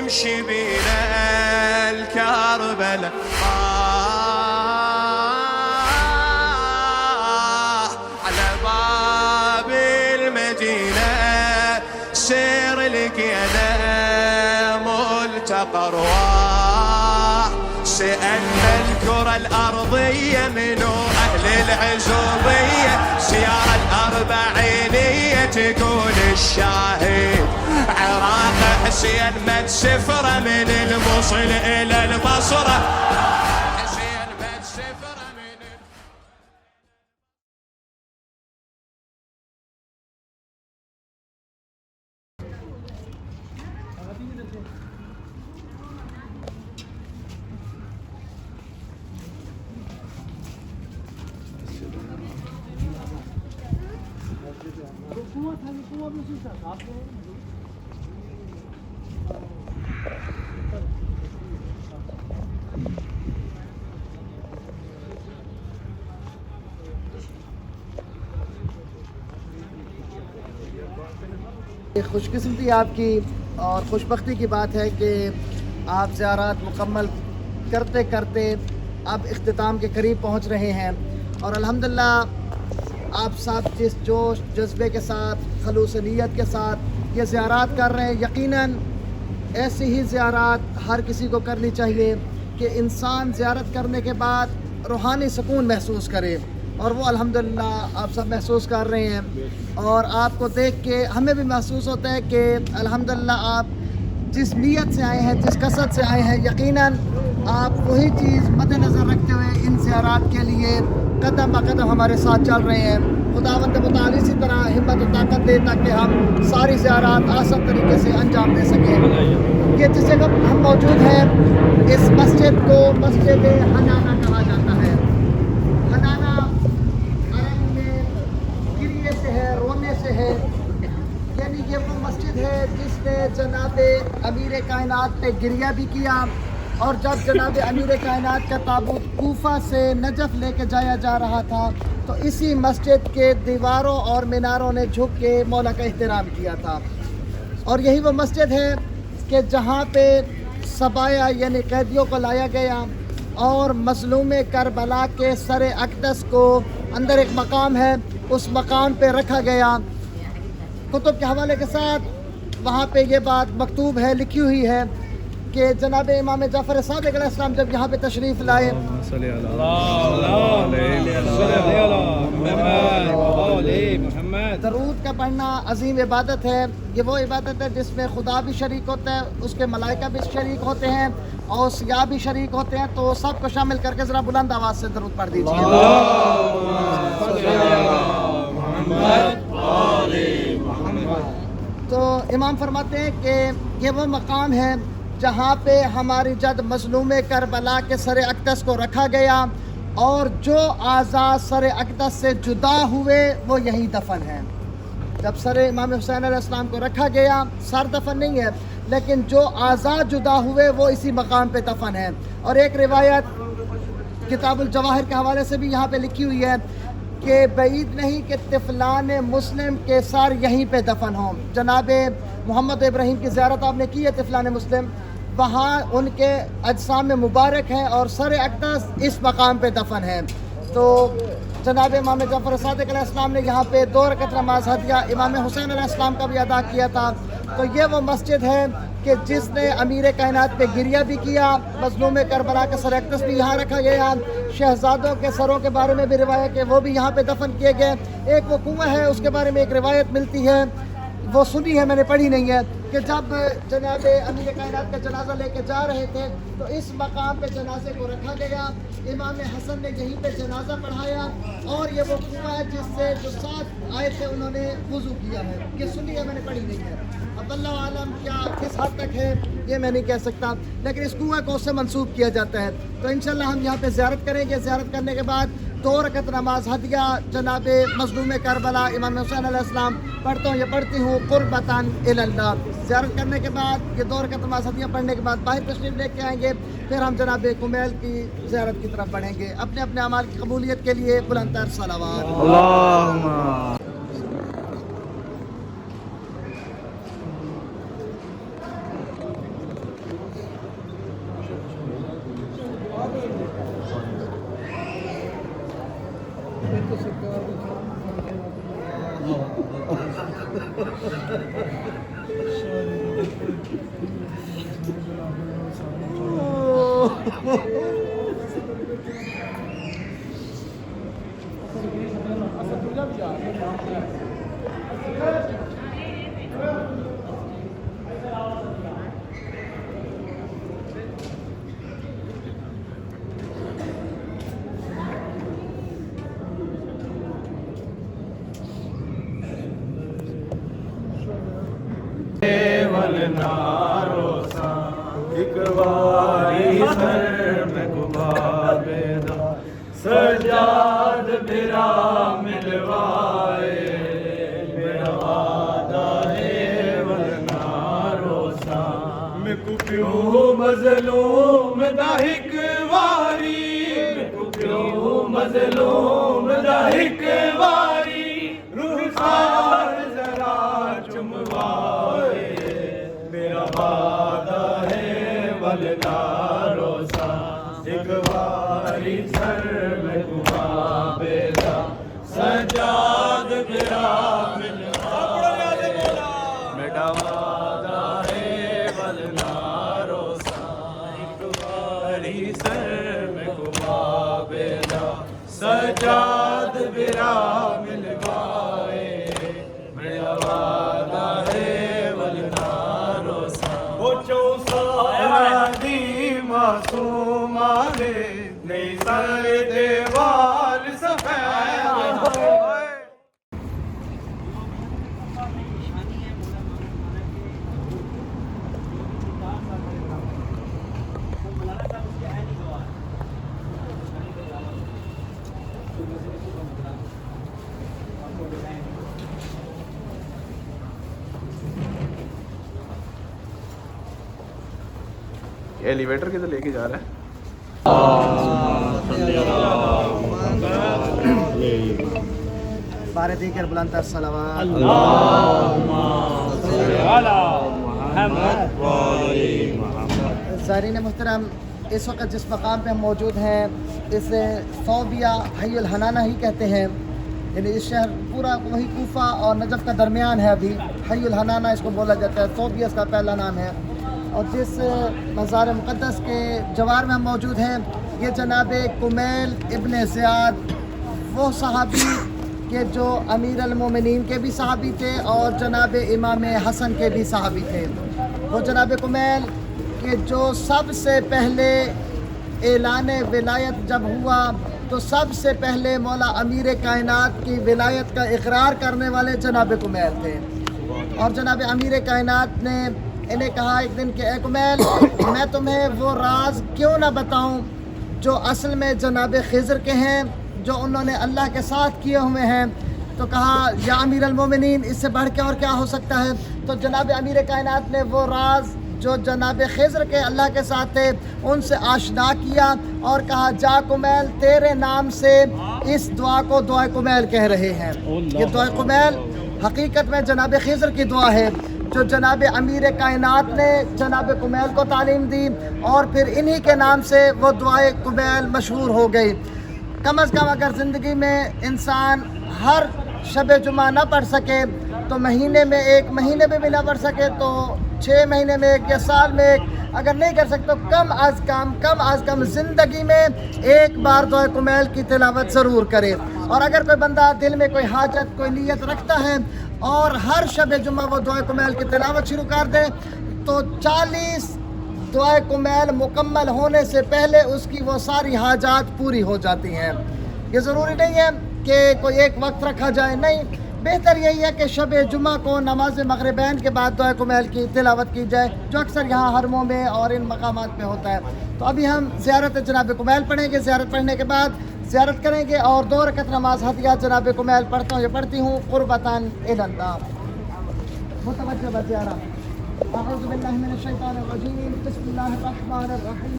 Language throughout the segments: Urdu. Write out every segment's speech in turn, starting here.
يمشي بينا الكربلاء على باب المدينة سير لقينا ملتقى أرواح سألنا الكرة الأرضية منو أهل العزوبية سيارة الأربعينية تقول الشاهد عراق حسين مد سفرة من الموصل إلى البصرة حسين مد سفرة من خوش قسمتی آپ کی اور خوش بختی کی بات ہے کہ آپ زیارات مکمل کرتے کرتے اب اختتام کے قریب پہنچ رہے ہیں اور الحمدللہ آپ سب جس جوش جذبے کے ساتھ خلوص نیت کے ساتھ یہ زیارات کر رہے ہیں یقیناً ایسی ہی زیارات ہر کسی کو کرنی چاہیے کہ انسان زیارت کرنے کے بعد روحانی سکون محسوس کرے اور وہ الحمدللہ آپ سب محسوس کر رہے ہیں اور آپ کو دیکھ کے ہمیں بھی محسوس ہوتا ہے کہ الحمدللہ آپ جس نیت سے آئے ہیں جس قصد سے آئے ہیں یقیناً آپ وہی چیز مد نظر رکھتے ہوئے ان زیارات کے لیے قدم بہ قدم ہمارے ساتھ چل رہے ہیں خداوند متعال اسی طرح ہمت و طاقت دے تاکہ ہم ساری زیارات آسان طریقے سے انجام دے سکیں کہ جس جگہ ہم موجود ہیں اس مسجد کو مسجد حنانہ کہا جاتا ہے حنانہ عرب میں گریے سے ہے رونے سے ہے یعنی یہ وہ مسجد ہے جس نے جناب امیر کائنات پہ گریہ بھی کیا اور جب جناب امیر کائنات کا تابوت کوفہ سے نجف لے کے جایا جا رہا تھا تو اسی مسجد کے دیواروں اور میناروں نے جھک کے مولا کا احترام کیا تھا اور یہی وہ مسجد ہے کہ جہاں پہ سبایا یعنی قیدیوں کو لایا گیا اور مظلوم کربلا کے سر اقدس کو اندر ایک مقام ہے اس مقام پہ رکھا گیا کتب کے حوالے کے ساتھ وہاں پہ یہ بات مکتوب ہے لکھی ہوئی ہے کہ جناب امام جعفر صادق علیہ السلام جب یہاں پہ تشریف لائے درود کا پڑھنا عظیم عبادت ہے یہ وہ عبادت ہے جس میں خدا بھی شریک ہوتا ہے اس کے ملائکہ بھی شریک ہوتے ہیں اوصیاء بھی شریک ہوتے ہیں تو سب کو شامل کر کے ذرا بلند آواز سے درود پڑھ دیجیے تو امام فرماتے ہیں کہ یہ وہ مقام ہے جہاں پہ ہماری جد مظلوم کربلا کے سر اقدس کو رکھا گیا اور جو اعضاء سر اقدس سے جدا ہوئے وہ یہیں دفن ہیں جب سر امام حسین علیہ السلام کو رکھا گیا سر دفن نہیں ہے لیکن جو اعضاء جدا ہوئے وہ اسی مقام پہ دفن ہیں اور ایک روایت کتاب الجواہر کے حوالے سے بھی یہاں پہ لکھی ہوئی ہے کہ بعید نہیں کہ طفلان مسلم کے سر یہیں پہ دفن ہوں جناب محمد ابراہیم کی زیارت آپ نے کی ہے طفلان مسلم وہاں ان کے اجسام مبارک ہیں اور سر اقدس اس مقام پہ دفن ہے تو جناب امام جعفر صادق علیہ السلام نے یہاں پہ 2 رکعت نماز ہدیہ امام حسین علیہ السلام کا بھی ادا کیا تھا تو یہ وہ مسجد ہے کہ جس نے امیر کائنات پہ گریہ بھی کیا مظلوم کربلا کا سر اقدس بھی یہاں رکھا گیا شہزادوں کے سروں کے بارے میں بھی روایت کہ وہ بھی یہاں پہ دفن کیے گئے ایک وہ کنواں ہے اس کے بارے میں ایک روایت ملتی ہے وہ سنی ہے میں نے پڑھی نہیں ہے کہ جب جناب امیر کائنات کا جنازہ لے کے جا رہے تھے تو اس مقام پہ جنازے کو رکھا گیا امام حسن نے یہیں پہ جنازہ پڑھایا اور یہ وہ کنواں ہے جس سے جو 7 آئے تھے انہوں نے وضو کیا ہے یہ سنی ہے میں نے پڑھی نہیں ہے اب اللہ عالم کیا کس حد تک ہے یہ میں نہیں کہہ سکتا لیکن اس کنویں کو اس سے منسوب کیا جاتا ہے تو انشاءاللہ ہم یہاں پہ زیارت کریں گے زیارت کرنے کے بعد 2 رکعت نماز ہدیہ جناب مظلوم کربلا امام حسین علیہ السلام پڑھتا ہوں یا پڑھتی ہوں قربتاً الی اللہ زیارت کرنے کے بعد یہ 2 رکعت نماز ہدیہ پڑھنے کے بعد باہر تشریف لے کے آئیں گے پھر ہم جناب کمیل کی زیارت کی طرف بڑھیں گے اپنے اپنے اعمال کی قبولیت کے لیے بلند تر صلوات اللہم سجاد میرا ملوائے میرا وعدہ ہے ورنہ روسا میں کو پیوں مظلوم دا ایک واری میں کو پیوں مظلوم دا ایک واری روح سار ذرا چموائے میرا وعدہ ہے ورنہ روسا ایک واری سر میں گھما بیدا سجاد میرا ملوائے میرا وعدہ ہے ولنا روسا ایک واری سر میں گھما بیدا سجاد میرا ملوائے میرا وعدہ ہے ولنا روسا وہ چوسا دی معصوم آگے نہیں سر دیوال سفید ایلیویٹر کدھر لے کے جا رہا ہے؟ بار دیگر بلند الصلوات زائرین محترم، اس وقت جس مقام پہ ہم موجود ہیں اسے صوبیہ حی الحنانہ ہی کہتے ہیں، یعنی اس شہر پورا وہی کوفہ اور نجف کا درمیان ہے، ابھی حی الحنانہ اس کو بولا جاتا ہے، صوبیہ اس کا پہلا نام ہے۔ اور جس مزار مقدس کے جوار میں ہم موجود ہیں یہ جناب کمیل ابن زیاد، وہ صحابی کہ جو امیر المومنین کے بھی صحابی تھے اور جناب امام حسن کے بھی صحابی تھے۔ وہ جناب کمیل کہ جو سب سے پہلے اعلان ولایت جب ہوا تو سب سے پہلے مولا امیر کائنات کی ولایت کا اقرار کرنے والے جناب کمیل تھے۔ اور جناب امیر کائنات نے انہیں کہا ایک دن کہ اے کمیل، میں تمہیں وہ راز کیوں نہ بتاؤں جو اصل میں جناب خضر کے ہیں، جو انہوں نے اللہ کے ساتھ کیے ہوئے ہیں۔ تو کہا یا امیر المومنین، اس سے بڑھ کے اور کیا ہو سکتا ہے؟ تو جناب امیر کائنات نے وہ راز جو جناب خضر کے اللہ کے ساتھ تھے ان سے آشنا کیا اور کہا جا کمیل، تیرے نام سے اس دعا کو دعائے کمیل کہہ رہے ہیں۔ یہ دعائے کمیل حقیقت میں جناب خضر کی دعا ہے جو جناب امیر کائنات نے جناب کمیل کو تعلیم دی، اور پھر انہی کے نام سے وہ دعائے کمیل مشہور ہو گئی۔ کم از کم اگر زندگی میں انسان ہر شب جمعہ نہ پڑھ سکے تو مہینے میں ایک مہینے میں بھی نہ پڑھ سکے تو 6 مہینے میں ایک یا سال میں ایک، اگر نہیں کر سکتے تو کم از کم زندگی میں ایک بار دعائے کمیل کی تلاوت ضرور کرے۔ اور اگر کوئی بندہ دل میں کوئی حاجت کوئی نیت رکھتا ہے اور ہر شب جمعہ وہ دعائے کمیل کی تلاوت شروع کر دے تو 40 دعائے کمیل مکمل ہونے سے پہلے اس کی وہ ساری حاجات پوری ہو جاتی ہیں۔ یہ ضروری نہیں ہے کہ کوئی ایک وقت رکھا جائے، نہیں، بہتر یہی ہے کہ شب جمعہ کو نماز مغربین کے بعد دعائے کمیل کی تلاوت کی جائے، جو اکثر یہاں حرموں میں اور ان مقامات پہ ہوتا ہے۔ تو ابھی ہم زیارت جناب کمیل پڑھیں گے، زیارت پڑھنے کے بعد زیارت کریں گے اور 2 رکعت نماز ہدیہ جناب کمیل پڑھتا ہوں یا پڑھتی ہوں قربتاً الی اللہ۔ متوجہ بزیارہ۔ اعوذ باللہ من الشیطان الرجیم، بسم اللہ الرحمن الرحیم۔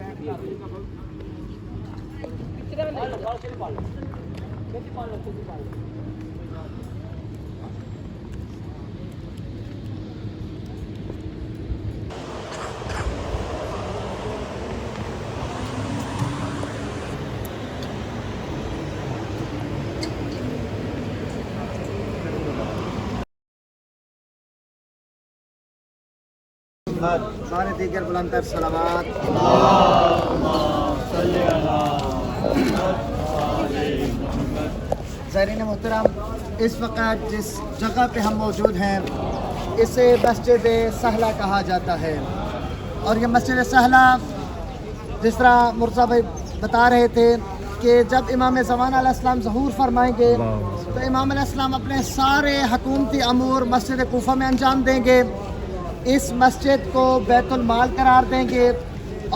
سارے دیگر بلندر صلوات. زائرین محترم، اس وقت جس جگہ پہ ہم موجود ہیں اسے مسجد سہلہ کہا جاتا ہے، اور یہ مسجد سہلہ جس طرح مرزا بھائی بتا رہے تھے کہ جب امام زمان علیہ السلام ظہور فرمائیں گے تو امام علیہ السلام اپنے سارے حکومتی امور مسجد کوفہ میں انجام دیں گے، اس مسجد کو بیت المال قرار دیں گے،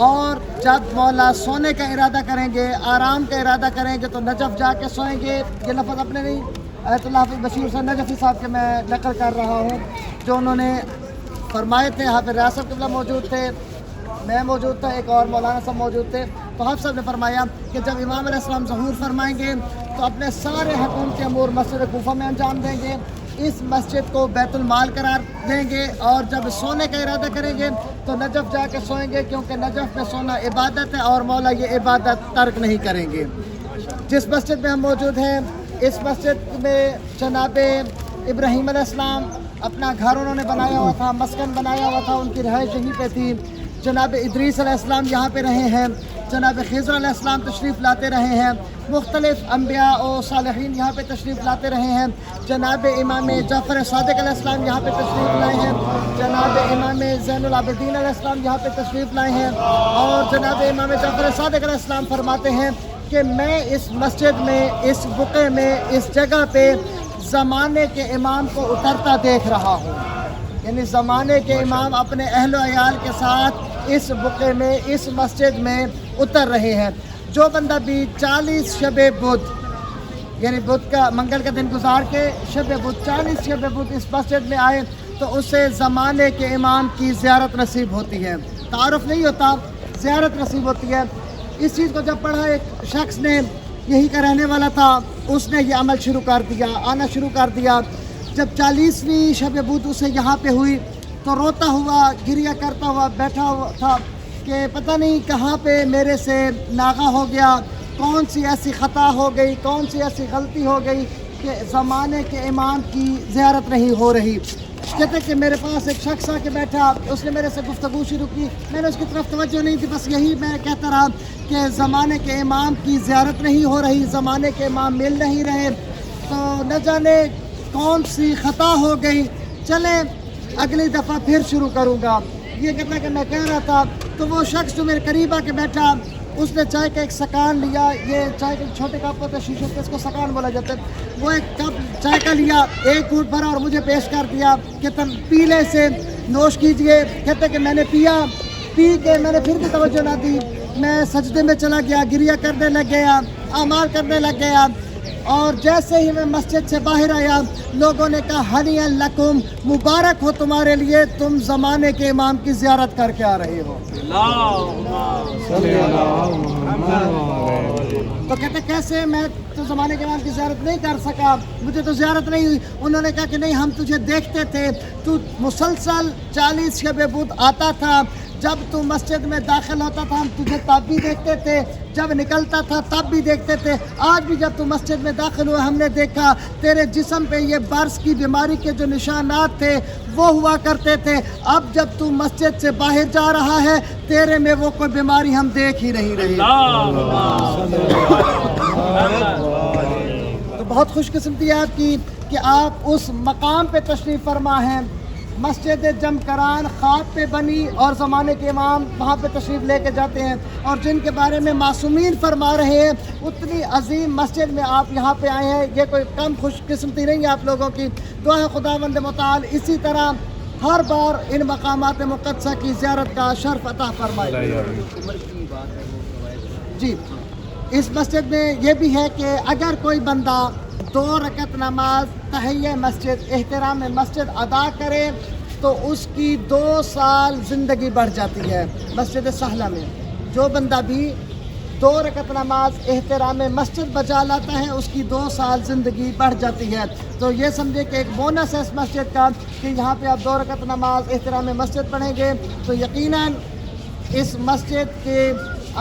اور جب مولا سونے کا ارادہ کریں گے، آرام کا ارادہ کریں گے تو نجف جا کے سوئیں گے. یہ لفظ اپنے نہیں، آیت اللہ حافظ بشیر حسین نجفی صاحب کے میں نقل کر رہا ہوں جو انہوں نے فرمائے تھے. حافظ ریاست قبلہ موجود تھے، میں موجود تھا، ایک اور مولانا صاحب موجود تھے. تو حافظ صاحب نے فرمایا کہ جب امام علیہ السلام ظہور فرمائیں گے تو اپنے سارے حکومتی امور مسجد کوفہ میں انجام دیں گے، اس مسجد کو بیت المال قرار دیں گے، اور جب سونے کا ارادہ کریں گے تو نجف جا کے سوئیں گے، کیونکہ نجف میں سونا عبادت ہے اور مولا یہ عبادت ترک نہیں کریں گے. جس مسجد میں ہم موجود ہیں اس مسجد میں جناب ابراہیم علیہ السلام اپنا گھر انہوں نے بنایا ہوا تھا، مسکن بنایا ہوا تھا، ان کی رہائش یہیں پہ تھی. جناب ادریس علیہ السلام یہاں پہ رہے ہیں، جناب خضر علیہ السلام تشریف لاتے رہے ہیں، مختلف انبیاء و صالحین یہاں پہ تشریف لاتے رہے ہیں. جناب امام جعفر صادق علیہ السلام یہاں پہ تشریف لائے ہیں، جناب امام زین العابدین علیہ السلام یہاں پہ تشریف لائے ہیں، اور جناب امام جعفر صادق علیہ السلام فرماتے ہیں کہ میں اس مسجد میں، اس بقعے میں، اس جگہ پہ زمانے کے امام کو اترتا دیکھ رہا ہوں. یعنی زمانے کے امام اپنے اہل و عیال کے ساتھ اس بقعے میں، اس مسجد میں اتر رہے ہیں. جو بندہ بھی 40 شب بدھ، یعنی بدھ کا منگل کا دن گزار کے شب بدھ 40 شب بدھ اس مسجد میں آئے تو اسے زمانے کے امام کی زیارت نصیب ہوتی ہے. تعارف نہیں ہوتا، زیارت نصیب ہوتی ہے. اس چیز کو جب پڑھا ایک شخص نے، یہی کا رہنے والا تھا، اس نے یہ عمل شروع کر دیا، آنا شروع کر دیا. جب 40ویں شب بدھ اسے یہاں پہ ہوئی تو روتا ہوا، گریہ کرتا ہوا بیٹھا ہوا تھا کہ پتہ نہیں کہاں پہ میرے سے ناغہ ہو گیا، کون سی ایسی خطا ہو گئی، کون سی ایسی غلطی ہو گئی کہ زمانے کے امام کی زیارت نہیں ہو رہی. کہتے کہ میرے پاس ایک شخص آ کے بیٹھا، اس نے میرے سے گفتگو شروع کی، میں نے اس کی طرف توجہ نہیں تھی، بس یہی میں کہتا رہا کہ زمانے کے امام کی زیارت نہیں ہو رہی، زمانے کے امام مل نہیں رہے، تو نہ جانے کون سی خطا ہو گئی، چلیں اگلی دفعہ پھر شروع کروں گا. یہ کہتا کہ میں کہہ رہا تھا تو وہ شخص جو میرے قریب آ کے بیٹھا، اس نے چائے کا ایک سکان لیا، یہ چائے کے چھوٹے کپ ہوتے ہیں شیشے کے، اس کو سکان بولا جاتا ہے. وہ ایک کپ چائے کا لیا، ایک گھونٹ بھرا اور مجھے پیش کر دیا کہ تم پی لے سے نوش کیجئے. کہتے کہ میں نے پیا، پی کے میں نے پھر بھی توجہ نہ دی، میں سجدے میں چلا گیا، گریہ کرنے لگ گیا، اعمال کرنے لگ گیا. اور جیسے ہی میں مسجد سے باہر آیا لوگوں نے کہا ہنیئا لکم، مبارک ہو تمہارے لیے، تم زمانے کے امام کی زیارت کر کے آ رہے ہو. تو کہتے کیسے، میں تو زمانے کے امام کی زیارت نہیں کر سکا، مجھے تو زیارت نہیں ہوئی. انہوں نے کہا کہ نہیں، ہم تجھے دیکھتے تھے، تو مسلسل 40 شب بدھ آتا تھا، جب تو مسجد میں داخل ہوتا تھا ہم تجھے تب بھی دیکھتے تھے، جب نکلتا تھا تب بھی دیکھتے تھے. آج بھی جب تو مسجد میں داخل ہوئے ہم نے دیکھا تیرے جسم پہ یہ برس کی بیماری کے جو نشانات تھے وہ ہوا کرتے تھے. اب جب تو مسجد سے باہر جا رہا ہے تیرے میں وہ کوئی بیماری ہم دیکھ ہی نہیں رہی. تو بہت خوش قسمتی ہے آپ کی کہ آپ اس مقام پہ تشریف فرما ہیں. مسجد جمکران خواب پہ بنی اور زمانے کے امام وہاں پہ تشریف لے کے جاتے ہیں، اور جن کے بارے میں معصومین فرما رہے ہیں اتنی عظیم مسجد میں آپ یہاں پہ آئے ہیں. یہ کوئی کم خوش قسمتی نہیں ہے آپ لوگوں کی. دعا ہے خداوند متعال اسی طرح ہر بار ان مقامات مقدسہ کی زیارت کا شرف عطا فرمائے. جی، اس مسجد میں یہ بھی ہے کہ اگر کوئی بندہ 2 رکعت نماز تحیہ مسجد، احترام مسجد ادا کرے تو اس کی 2 سال زندگی بڑھ جاتی ہے. مسجد سہلہ میں جو بندہ بھی 2 رکعت نماز احترام مسجد بجا لاتا ہے اس کی 2 سال زندگی بڑھ جاتی ہے. تو یہ سمجھے کہ ایک بونس ہے اس مسجد کا کہ یہاں پہ آپ 2 رکعت نماز احترام مسجد پڑھیں گے تو یقیناً اس مسجد کے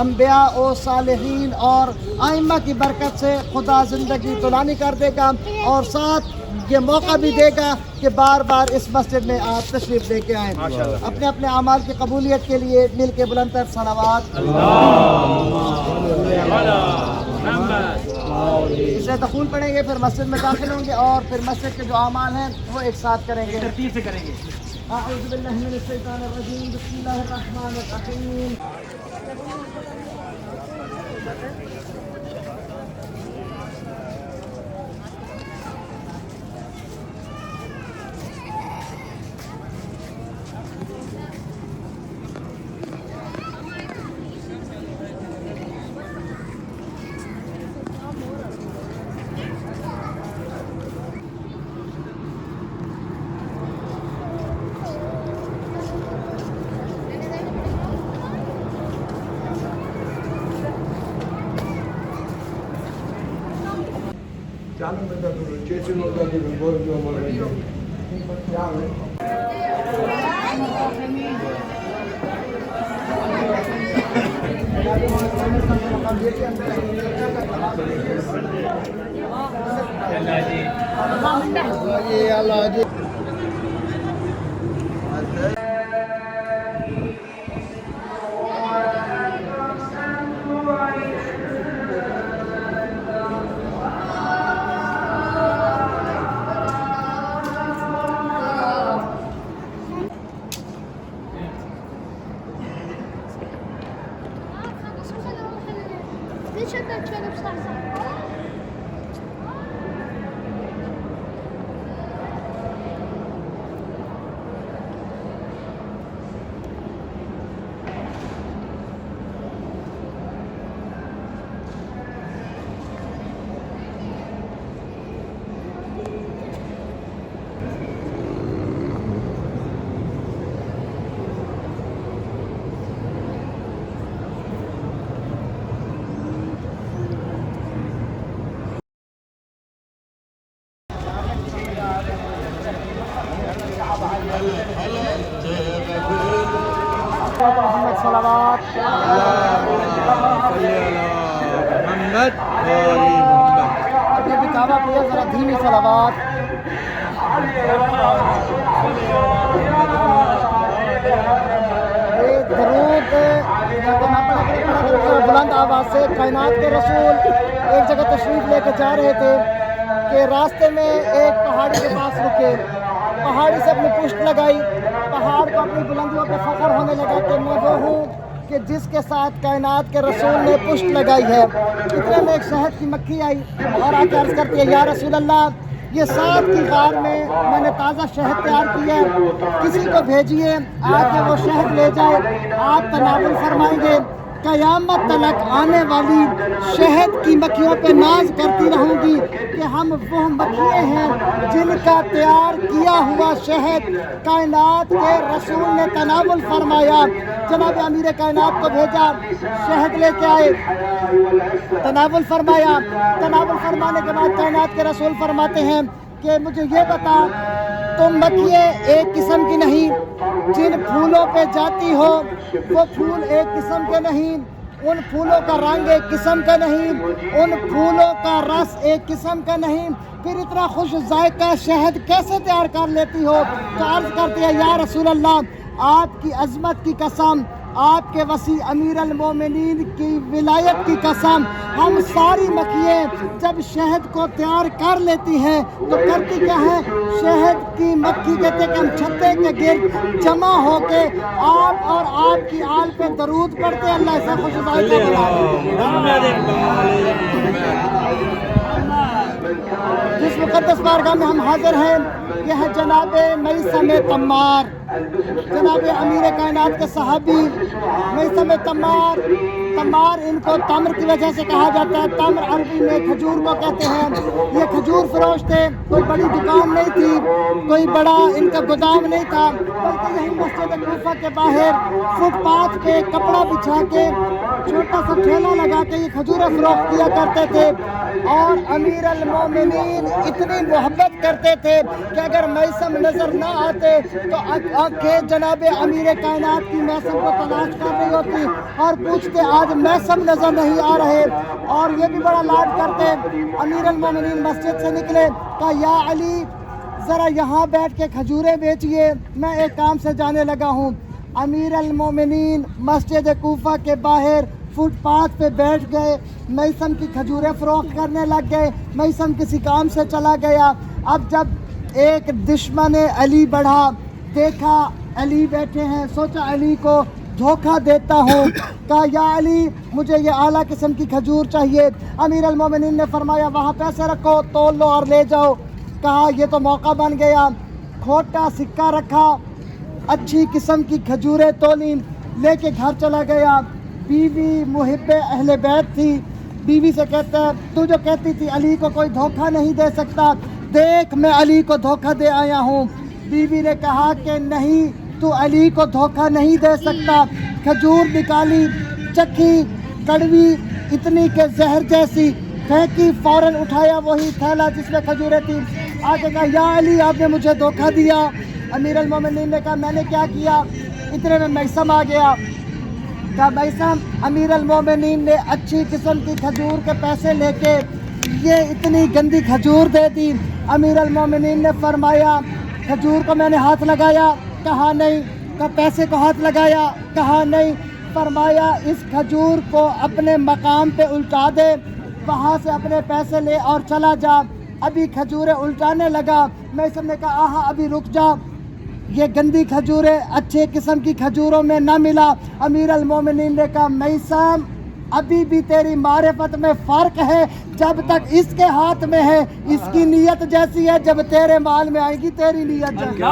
انبیاء و صالحین اور ائمہ کی برکت سے خدا زندگی طولانی کر دے گا. اور ساتھ یہ موقع بھی دے گا کہ بار بار اس مسجد میں آپ تشریف لے کے آئیں. اپنے اپنے اعمال کی قبولیت کے لیے مل کے بلند تر صلوات. اسے دخول پڑھیں گے، پھر مسجد میں داخل ہوں گے اور پھر مسجد کے جو اعمال ہیں وہ ایک ساتھ کریں گے. ترتیب سے کریں گے. اعوذ باللہ من الشیطان الرجیم، بسم اللہ الرحمن الرحیم. ليش شدك شوي بصراحة؟ محمد صلوات. محمد وآل محمد. ابھی بھی کعبہ پہ ذرا دھیمی صلوات. ایک درود بلند آواز سے. کائنات کے رسول ایک جگہ تشریف لے کے جا رہے تھے کہ راستے میں ایک پہاڑی کے پاس رکے. پہاڑی سے اپنی پشت لگائی. پہاڑ کو اپنی بلندیوں پہ فخر ہونے لگا کہ میں وہ ہوں کہ جس کے ساتھ کائنات کے رسول نے پشت لگائی ہے. اتنے میں ایک شہد کی مکھی آئی اور آ کے عرض کرتی ہے یا رسول اللہ یہ ساتھ کی غار میں نے تازہ شہد تیار کیا ہے، کسی کو بھیجیے آ کے وہ شہد لے جائے، آپ تناول فرمائیں گے. قیامت تلک آنے والی شہد کی مکھیوں پہ ناز کرتی رہوں گی کہ ہم وہ مکھیاں ہیں جن کا تیار کیا ہوا شہد کائنات کے رسول نے تناول فرمایا. جناب امیر کائنات کو بھیجا، شہد لے کے آئے، تناول فرمایا. تناول فرمانے کے بعد کائنات کے رسول فرماتے ہیں کہ مجھے یہ بتا تم مکھیے ایک قسم کی نہیں، جن پھولوں پہ جاتی ہو وہ پھول ایک قسم کے نہیں، ان پھولوں کا رنگ ایک قسم کا نہیں، ان پھولوں کا رس ایک قسم کا نہیں، پھر اتنا خوش ذائقہ شہد کیسے تیار کر لیتی ہو؟ تو عرض کرتے ہیں یا رسول اللہ آپ کی عظمت کی قسم، آپ کے وسیع امیر المومنین کی ولایت کی قسم، ہم ساری مکھیاں جب شہد کو تیار کر لیتی ہیں تو کرتی کیا ہے؟ شہد کی مکھی کہتے کہ ہم چھتے کے گرد جمع ہو کے آپ اور آپ کی آل پہ درود پڑھتے ہیں. اللہ ایسا خوش ذائقہ بنا جس مقدس بارگاہ میں ہم حاضر ہیں یہ ہے جناب میثم تمار، جناب امیر کائنات کے صحابی میثم تمار. تمار ان کو تمر کی وجہ سے کہا جاتا ہے. تمر عربی میں کھجور کو کہتے ہیں. یہ کھجور فروش تھے. کوئی بڑی دکان نہیں تھی، کوئی بڑا ان کا گودام نہیں تھا، بلکہ یہیں مسجد کوفہ کے باہر فٹ پاتھ پہ کپڑا بچھا کے چھوٹا سا ٹھیلا لگا کے یہ کھجوریں فروخت کیا کرتے تھے. اور امیر المومنین اتنی محبت کرتے تھے کہ اگر میثم نظر نہ آتے تو آنکھیں جناب امیر کائنات کی میثم کو تلاش کر رہی ہوتی اور پوچھتے آج میثم نظر نہیں آ رہے. اور یہ بھی بڑا لاڈ کرتے. امیر المومنین مسجد سے نکلے، کہا یا علی ذرا یہاں بیٹھ کے کھجوریں بیچیے، میں ایک کام سے جانے لگا ہوں۔ امیر المومنین مسجد کوفہ کے باہر فٹ پاتھ پہ بیٹھ گئے، میثم کی کھجوریں فروخت کرنے لگ گئے، میثم کسی کام سے چلا گیا۔ اب جب ایک دشمن علی بڑھا، دیکھا علی بیٹھے ہیں، سوچا علی کو دھوکہ دیتا ہوں، کہا یا علی مجھے یہ اعلیٰ قسم کی کھجور چاہیے۔ امیر المومنین نے فرمایا وہاں پیسے رکھو، تول لو اور لے جاؤ۔ کہا یہ تو موقع بن گیا، کھوٹا سکہ رکھا، اچھی قسم کی کھجوریں تولی، لے کے گھر چلا گیا۔ بیوی محب اہل بیت تھی، بیوی سے کہتا ہے تو جو کہتی تھی علی کو کوئی دھوکہ نہیں دے سکتا، دیکھ میں علی کو دھوکہ دے آیا ہوں۔ بیوی نے کہا کہ نہیں، تو علی کو دھوکہ نہیں دے سکتا۔ کھجور نکالی، چکھی، کڑوی اتنی کہ زہر جیسی، پھینکی، فوراً اٹھایا وہی تھیلا جس میں کھجوریں تھیں، آگے کہا یا علی آپ نے مجھے دھوکہ دیا۔ امیر المومنین نے کہا میں نے کیا کیا؟ اتنے میں میثم آ گیا، کہا میثم امیر المومنین نے اچھی قسم کی کھجور کے پیسے لے کے یہ اتنی گندی کھجور دے دی۔ امیر المومنین نے فرمایا کھجور کو میں نے ہاتھ لگایا؟ کہا نہیں۔ کہا پیسے کو ہاتھ لگایا؟ کہا نہیں۔ فرمایا اس کھجور کو اپنے مقام پہ الٹا دے، وہاں سے اپنے پیسے لے اور چلا جا۔ ابھی کھجوریں الٹانے لگا، میثم نے کہا آہا ابھی رک جا، یہ گندی کھجوریں اچھے قسم کی کھجوروں میں نہ ملا۔ امیر المومنین نے کہا میثم ابھی بھی تیری معرفت میں فرق ہے، جب تک اس کے ہاتھ میں ہے اس کی نیت جیسی ہے، جب تیرے مال میں آئے گی تیری نیت جیسی۔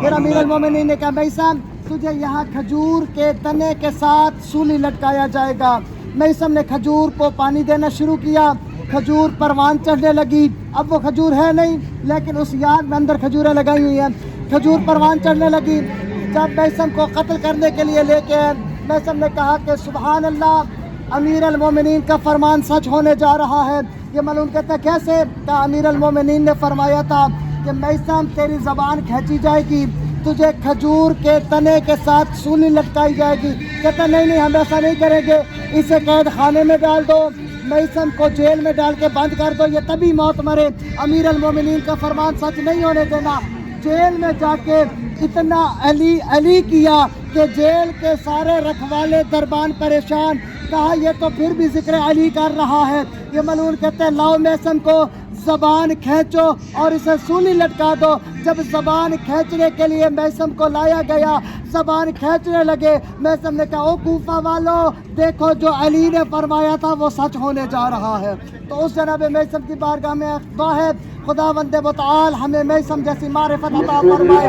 پھر امیر المومنین نے کہا میثم تجھے یہاں کھجور کے تنے کے ساتھ سولی لٹکایا جائے گا۔ میثم نے کھجور کو پانی دینا شروع کیا، کھجور پروان چڑھنے لگی۔ اب وہ کھجور ہے نہیں لیکن اس یاد میں اندر کھجوریں لگائی ہوئی ہیں، کھجور پروان چڑھنے لگی۔ جب میثم کو قتل کرنے کے لیے لے کے میثم نے کہا کہ سبحان اللہ امیر المومنین کا فرمان سچ ہونے جا رہا ہے۔ یہ معلوم کہتا ہے کیسے؟ کہا امیر المومنین نے فرمایا تھا کہ میثم تیری زبان کھینچی جائے گی، تجھے کھجور کے تنے کے ساتھ سولی لٹکائی جائے گی۔ کہتا نہیں نہیں ہم ایسا نہیں کریں گے، اسے قید خانے میں ڈال دو، میثم کو جیل میں ڈال کے بند کر دو، یہ تبھی موت مرے۔ امیر المومنین کا فرمان سچ نہیں ہونے دینا۔ جیل میں جا کے اتنا علی علی کیا کہ جیل کے سارے رکھوالے دربان پریشان، کہا یہ تو پھر بھی ذکر علی کر رہا ہے۔ یہ ملعون کہتے ہیں لاؤ میثم کو زبان کھینچو اور اسے سولی لٹکا دو۔ جب زبان کھینچنے کے لیے میثم کو لایا گیا، زبان کھینچنے لگے، میثم نے کہا او کوفہ والو دیکھو جو علی نے فرمایا تھا وہ سچ ہونے جا رہا ہے۔ تو اس جناب میثم کی بارگاہ میں دعا ہے خداوند متعال ہمیں میثم جیسی معرفت عطا فرمائے۔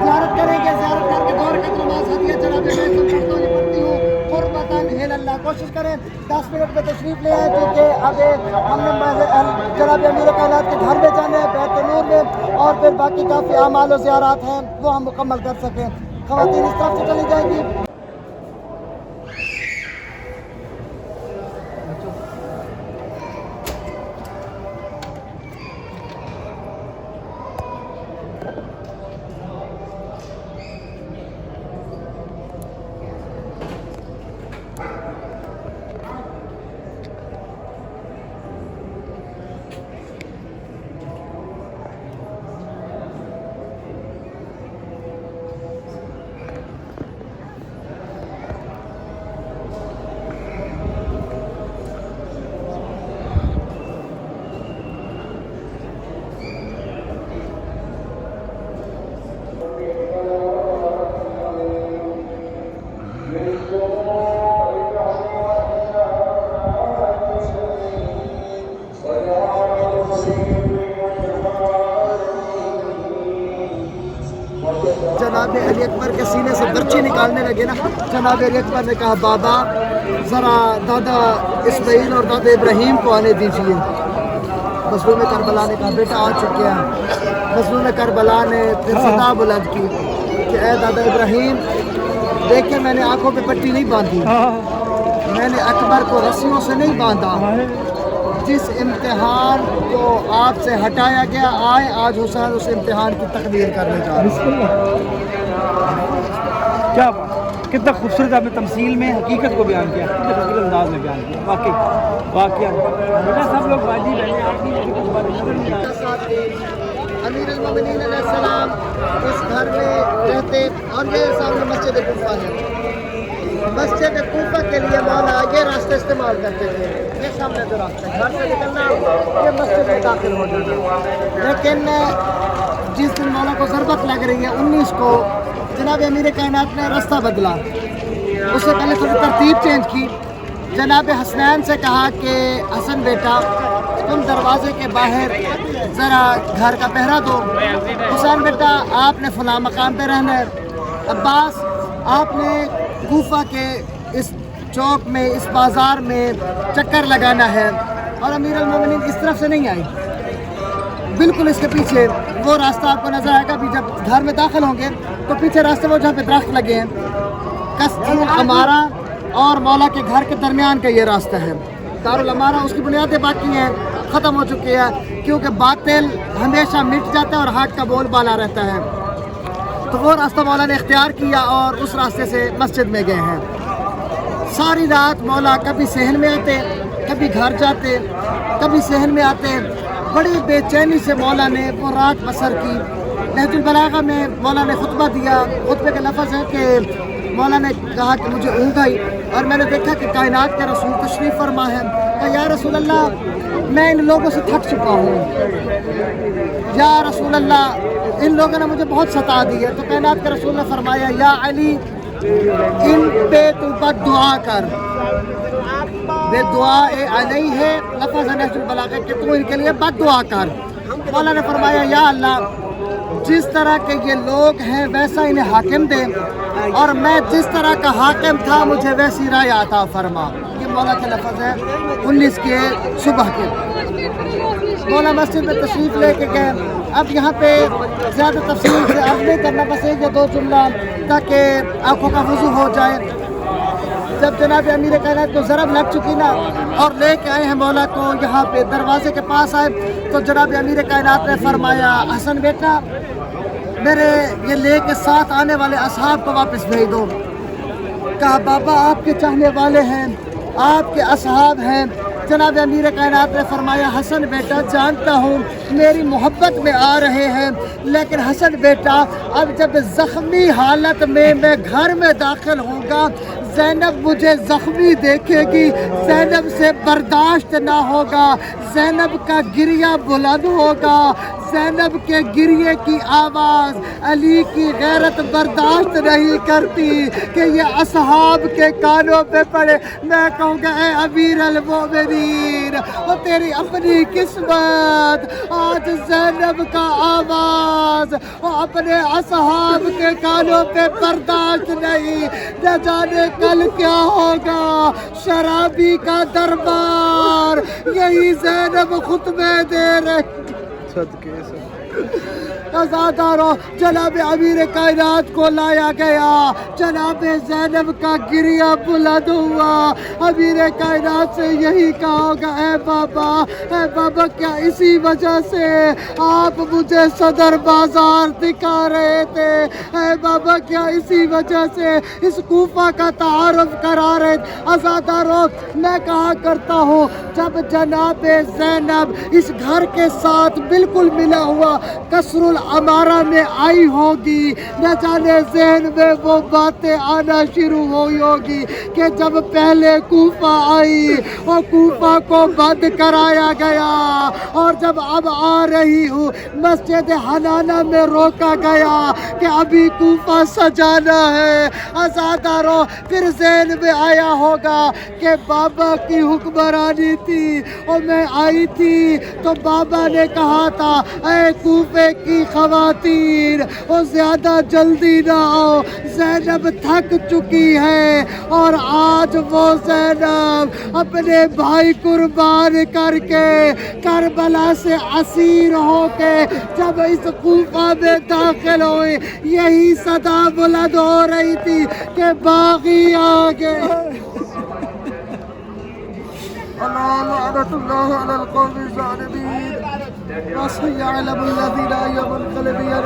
زیارت کریں گے، زیارت کر کے دور کی نماز ہدیہ جناب میثم پڑھتی ہوں قربتاً اللہ۔ کوشش کریں 10 منٹ میں تشریف لے آئیں کیونکہ اب ہم نے جناب امیر کائنات کے گھر میں جانا ہے بیت نور میں، اور پھر باقی کافی اعمال و زیارات ہیں وہ ہم مکمل کر سکیں۔ خواتین اس طرف سے چلی جائیں گی۔ جناب علی اکبر کے سینے سے برچی نکالنے لگے نا، جناب علی اکبر نے کہا بابا ذرا دادا اسماعیل اور دادا ابراہیم کو آنے دیجیے۔ مظلوم کربلا نے کہا بیٹا آ چکے ہیں۔ مظلوم کربلا نے پھر صدا بلند کی کہ اے دادا ابراہیم دیکھیں میں نے آنکھوں پہ پٹی نہیں باندھی، میں نے اکبر کو رسیوں سے نہیں باندھا، جس امتحان کو آپ سے ہٹایا گیا آئے آج حسین اس امتحان کی تقدیر کرنے جا رہے ہیں۔ کتنا خوبصورت آپ نے تمثیل میں حقیقت کو بیان کیا، کتنے خوبصورت انداز میں بیان کیا، واقعی واقعہ بیٹا سب لوگ واجب ہیں آپ کی کچھ بات نظر نہیں آ امیر المومنین علیہ السلام اس گھر میں رہتے، اور یہ سامنے مسجد کوفہ ہے، مسجد کوفہ کے لیے مولا یہ راستہ استعمال کرتے تھے، یہ سامنے جو راستہ ہے گھر سے نکلنا یہ مسجد میں داخل ہو جانا، لیکن جس دن مولا کو ضربت لگ رہی ہے 19 کو جناب امیر کائنات نے راستہ بدلا، اس سے پہلے تھوڑی ترتیب چینج کی، جناب حسنین سے کہا کہ حسن بیٹا تم دروازے کے باہر ذرا گھر کا پہرا دو، حسین بیٹا آپ نے فلاں مقام پہ رہنا ہے، عباس آپ نے کوفہ کے اس چوک میں اس بازار میں چکر لگانا ہے، اور امیر المومنین اس طرف سے نہیں آئی، بالکل اس کے پیچھے وہ راستہ آپ کو نظر آئے گا، ابھی جب گھر میں داخل ہوں گے تو پیچھے راستے وہ جہاں پہ درخت لگے ہیں قصر العمارہ اور مولا کے گھر کے درمیان کا یہ راستہ ہے، دار العمارہ اس کی بنیادیں باقی ہیں، ختم ہو چکی ہے، کیونکہ باطل ہمیشہ مٹ جاتا ہے اور حق کا بول بالا رہتا ہے، تو وہ راستہ مولا نے اختیار کیا اور اس راستے سے مسجد میں گئے ہیں۔ ساری رات مولا کبھی صحن میں آتے، کبھی گھر جاتے، کبھی صحن میں آتے، بڑی بے چینی سے مولا نے وہ رات بسر کی۔ نہج البلاغہ میں مولا نے خطبہ دیا، خطبے کے لفظ ہے کہ مولا نے کہا کہ مجھے اونگ آئی اور میں نے دیکھا کہ کائنات کے رسول تشریف فرما ہے، کہ یا رسول اللہ میں ان لوگوں سے تھک چکا ہوں، یا رسول اللہ ان لوگوں نے مجھے بہت ستا دی ہے، تو کائنات کے رسول نے فرمایا یا علی ان پہ تو بد دعا کر، بے دعا علیہ ہے لفظ ہے نہج البلاغہ کہ تو ان کے لیے بد دعا کر۔ مولا نے فرمایا یا اللہ جس طرح کے یہ لوگ ہیں ویسا انہیں حاکم دے، اور میں جس طرح کا حاکم تھا مجھے ویسی رائے عطا فرما۔ یہ مولا کے لفظ ہے 19 کے صبح کے۔ مولا مسجد میں تشریف لے کے گئے، اب یہاں پہ زیادہ تفصیل سے عرض نہیں کرنا، بس ایک یا دو جملہ تاکہ آنکھوں کا وضو ہو جائے۔ جب جناب امیر کائنات کو ضرب لگ چکی نا اور لے کے آئے ہیں مولا کو یہاں پہ دروازے کے پاس آئے، تو جناب امیر کائنات نے فرمایا حسن بیٹا میرے یہ لے کے ساتھ آنے والے اصحاب کو واپس بھیج دو۔ کہا بابا آپ کے چاہنے والے ہیں، آپ کے اصحاب ہیں۔ جناب امیر کائنات نے فرمایا حسن بیٹا جانتا ہوں میری محبت میں آ رہے ہیں، لیکن حسن بیٹا اب جب زخمی حالت میں گھر میں داخل ہوں گا زینب مجھے زخمی دیکھے گی، زینب سے برداشت نہ ہوگا، زینب کا گریہ بلند ہوگا، زینب کے گریے کی آواز علی کی غیرت برداشت نہیں کرتی کہ یہ اصحاب کے کانوں پہ پڑے۔ میں کہوں گا اے امیر المومنین وہ تیری اپنی قسمت، آج زینب کا آواز وہ اپنے اصحاب کے کانوں پہ برداشت نہیں، نہ جانے کل کیا ہوگا۔ شرابی کا دربار یہی زینب خطبے دے رہے ازاداروں، جناب امیر کائنات کو لایا گیا، جناب زینب کا گریہ بلند ہوا، امیر کائنات سے یہی کہا ہوگا اے بابا کیا اسی وجہ سے آپ مجھے صدر بازار دکھا رہے تھے؟ اے بابا کیا اسی وجہ سے اس کوفہ کا تعارف کرا رہے تھے؟ ازاداروں میں کہا کرتا ہوں جب جناب زینب اس گھر کے ساتھ بالکل ملا ہوا قصر العمارہ میں آئی ہوگی، نہ جانے ذہن میں وہ باتیں آنا شروع ہوئی ہوگی کہ جب پہلے کوفہ آئی اور کوفہ کو بند کرایا گیا، اور جب اب آ رہی ہوں مسجد حنانہ میں روکا گیا کہ ابھی کوفہ سجانا ہے۔ ازاداروں پھر ذہن میں آیا ہوگا کہ بابا کی حکمرانی تھی اور میں آئی تھی تو بابا نے کہا تھا اے کوفے کی خواتین وہ زیادہ جلدی نہ آؤ، زینب تھک چکی ہے، اور آج وہ زینب اپنے بھائی قربان کر کے کربلا سے اسیر ہو کے جب اس کوفہ میں داخل ہوئی یہی صدا بلند ہو رہی تھی کہ باغی آگے لعنت اللہ علی القوم الظالمین وسيعلم الذين ينقلبون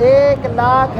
1,00,000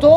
2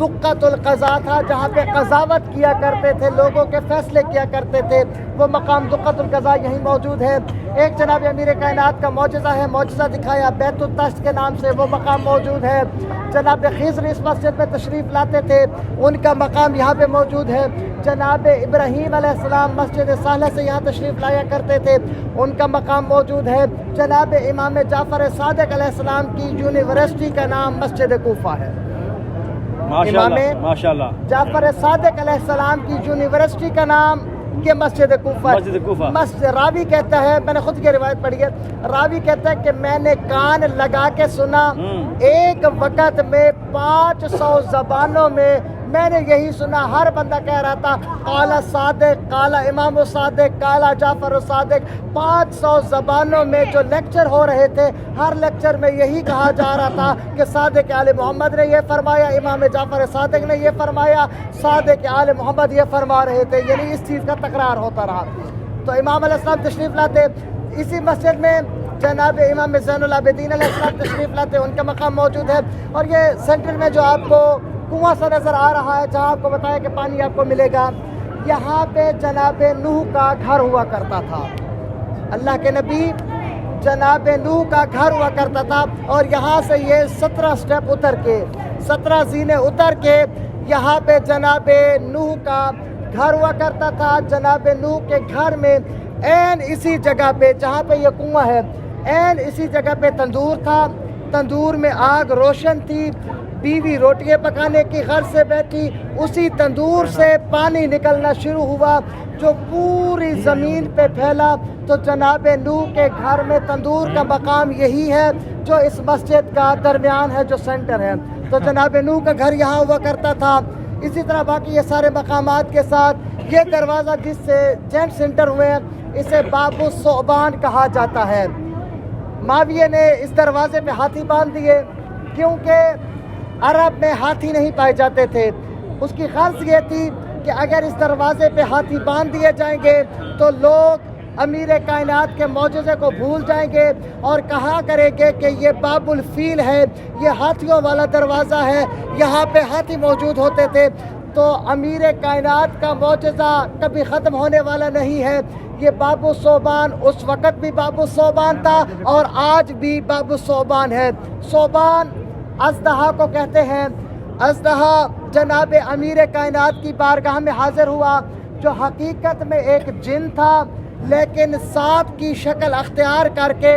دقۃ القضاء تھا، جہاں پہ قضاوت کیا کرتے تھے، لوگوں کے فیصلے کیا کرتے تھے، وہ مقام دقۃ القضاء یہیں موجود ہے۔ ایک جناب امیر کائنات کا معجزہ ہے، معجزہ دکھایا بیت الطشت کے نام سے، وہ مقام موجود ہے۔ جناب خضر اس مسجد میں تشریف لاتے تھے، ان کا مقام یہاں پہ موجود ہے۔ جناب ابراہیم علیہ السلام مسجد صالح سے یہاں تشریف لایا کرتے تھے، ان کا مقام موجود ہے۔ جناب امام جعفر صادق علیہ السلام کی یونیورسٹی کا نام مسجد کوفہ ہے۔ امام جعفر صادق علیہ السلام کی یونیورسٹی کا نام یہ مسجد کوفہ ہے۔ مسجد راوی کہتا ہے، میں نے خود کی روایت پڑھی ہے، راوی کہتا ہے کہ میں نے کان لگا کے سنا، ایک وقت میں 500 زبانوں میں میں نے یہی سنا، ہر بندہ کہہ رہا تھا قال صادق، قال امام صادق، قال جعفر صادق۔ 500 زبانوں میں جو لیکچر ہو رہے تھے، ہر لیکچر میں یہی کہا جا رہا تھا کہ صادق آل محمد نے یہ فرمایا، امام جعفر صادق نے یہ فرمایا، صادق آل محمد یہ فرما رہے تھے، یعنی اس چیز کا تکرار ہوتا رہا۔ تو امام علیہ السلام تشریف لاتے، اسی مسجد میں جناب امام زین العابدین علیہ السلام تشریف لاتے، ان کا مقام موجود ہے۔ اور یہ سینٹر میں جو آپ کو کنواں سا نظر آ رہا ہے، جہاں آپ کو بتایا کہ پانی آپ کو ملے گا، یہاں پہ جناب نوح کا گھر ہوا کرتا تھا۔ اللہ کے نبی جناب نوح کا گھر ہوا کرتا تھا، اور یہاں سے یہ 17 سٹیپ اتر کے، 17 زینے اتر کے یہاں پہ جناب نوح کا گھر ہوا کرتا تھا۔ جناب نوح کے گھر میں عین اسی جگہ پہ جہاں پہ یہ کنواں ہے، عین اسی جگہ پہ تندور تھا، تندور میں آگ روشن تھی، بیوی روٹیاں پکانے کی غرض سے بیٹھی، اسی تندور سے پانی نکلنا شروع ہوا جو پوری زمین پہ پھیلا۔ تو جناب نوح کے گھر میں تندور کا مقام یہی ہے جو اس مسجد کا درمیان ہے، جو سینٹر ہے۔ تو جناب نوح کا گھر یہاں ہوا کرتا تھا۔ اسی طرح باقی یہ سارے مقامات کے ساتھ یہ دروازہ جس سے جینٹ سینٹر ہوئے ہیں، اسے باب الثعبان کہا جاتا ہے۔ معاویہ نے اس دروازے پہ ہاتھی باندھ دیے کیونکہ عرب میں ہاتھی نہیں پائے جاتے تھے۔ اس کی غرض یہ تھی کہ اگر اس دروازے پہ ہاتھی باندھ دیے جائیں گے تو لوگ امیر کائنات کے معجزے کو بھول جائیں گے اور کہا کریں گے کہ یہ باب الفیل ہے، یہ ہاتھیوں والا دروازہ ہے، یہاں پہ ہاتھی موجود ہوتے تھے۔ تو امیر کائنات کا معجزہ کبھی ختم ہونے والا نہیں ہے۔ یہ باب الثعبان اس وقت بھی باب الثعبان تھا اور آج بھی باب الثعبان ہے۔ ثعبان اژدہا کو کہتے ہیں۔ اژدہا جناب امیر کائنات کی بارگاہ میں حاضر ہوا، جو حقیقت میں ایک جن تھا، لیکن سانپ کی شکل اختیار کر کے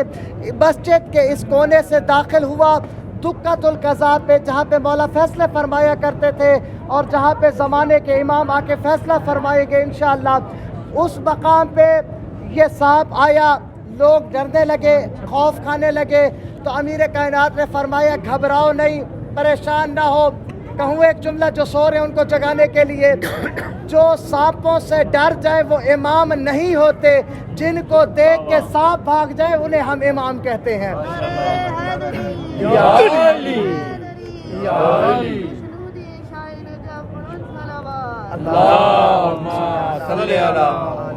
مسجد کے اس کونے سے داخل ہوا، دقۃ القضاء پہ، جہاں پہ مولا فیصلہ فرمایا کرتے تھے اور جہاں پہ زمانے کے امام آ کے فیصلہ فرمائیں گے انشاءاللہ، اس مقام پہ یہ سانپ آیا، لوگ ڈرنے لگے، خوف کھانے لگے۔ تو امیر کائنات نے فرمایا گھبراؤ نہیں، پریشان نہ ہو، کہوں ایک جملہ جو سو رہے ہیں ان کو جگانے کے لیے، جو سانپوں سے ڈر جائے وہ امام نہیں ہوتے، جن کو دیکھ کے سانپ بھاگ جائے انہیں ہم امام کہتے ہیں۔ یا علی یا علی اللہم صلی علی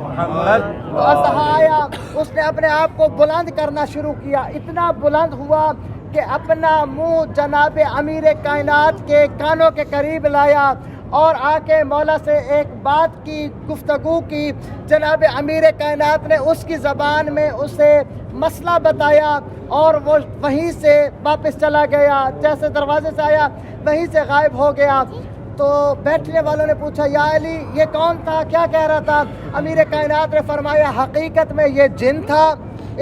محمد۔ تو اژدہا آیا، اس نے اپنے آپ کو بلند کرنا شروع کیا، اتنا بلند ہوا کہ اپنا منہ جناب امیر کائنات کے کانوں کے قریب لایا اور آ کے مولا سے ایک بات کی، گفتگو کی۔ جناب امیر کائنات نے اس کی زبان میں اسے مسئلہ بتایا اور وہ وہیں سے واپس چلا گیا، جیسے دروازے سے آیا وہیں سے غائب ہو گیا۔ تو بیٹھنے والوں نے پوچھا یا علی یہ کون تھا، کیا کہہ رہا تھا؟ امیر کائنات نے فرمایا حقیقت میں یہ جن تھا۔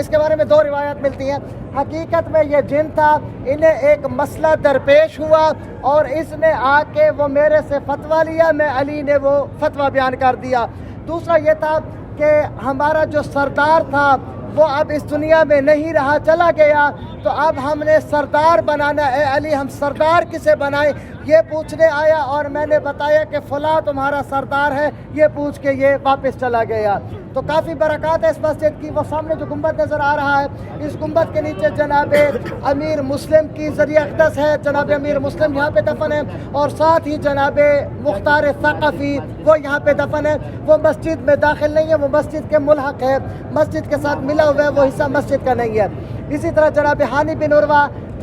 اس کے بارے میں دو روایات ملتی ہیں۔ حقیقت میں یہ جن تھا، انہیں ایک مسئلہ درپیش ہوا اور اس نے آ کے وہ میرے سے فتویٰ لیا، میں علی نے وہ فتویٰ بیان کر دیا۔ دوسرا یہ تھا کہ ہمارا جو سردار تھا وہ اب اس دنیا میں نہیں رہا، چلا گیا، تو اب ہم نے سردار بنانا، اے علی ہم سردار کسے بنائیں، یہ پوچھنے آیا اور میں نے بتایا کہ فلاں تمہارا سردار ہے، یہ پوچھ کے یہ واپس چلا گیا۔ تو کافی برکات ہے اس مسجد کی۔ وہ سامنے جو گنبد نظر آ رہا ہے، اس گنبد کے نیچے جناب امیر مسلم کی ذریعہ اقدس ہے، جناب امیر مسلم یہاں پہ دفن ہے، اور ساتھ ہی جناب مختار ثقفی وہ یہاں پہ دفن ہے۔ وہ مسجد میں داخل نہیں ہے، وہ مسجد کے ملحق ہے، مسجد کے ساتھ ملا ہوا ہے، وہ حصہ مسجد کا نہیں ہے۔ اسی طرح جناب ہانی بن عروہ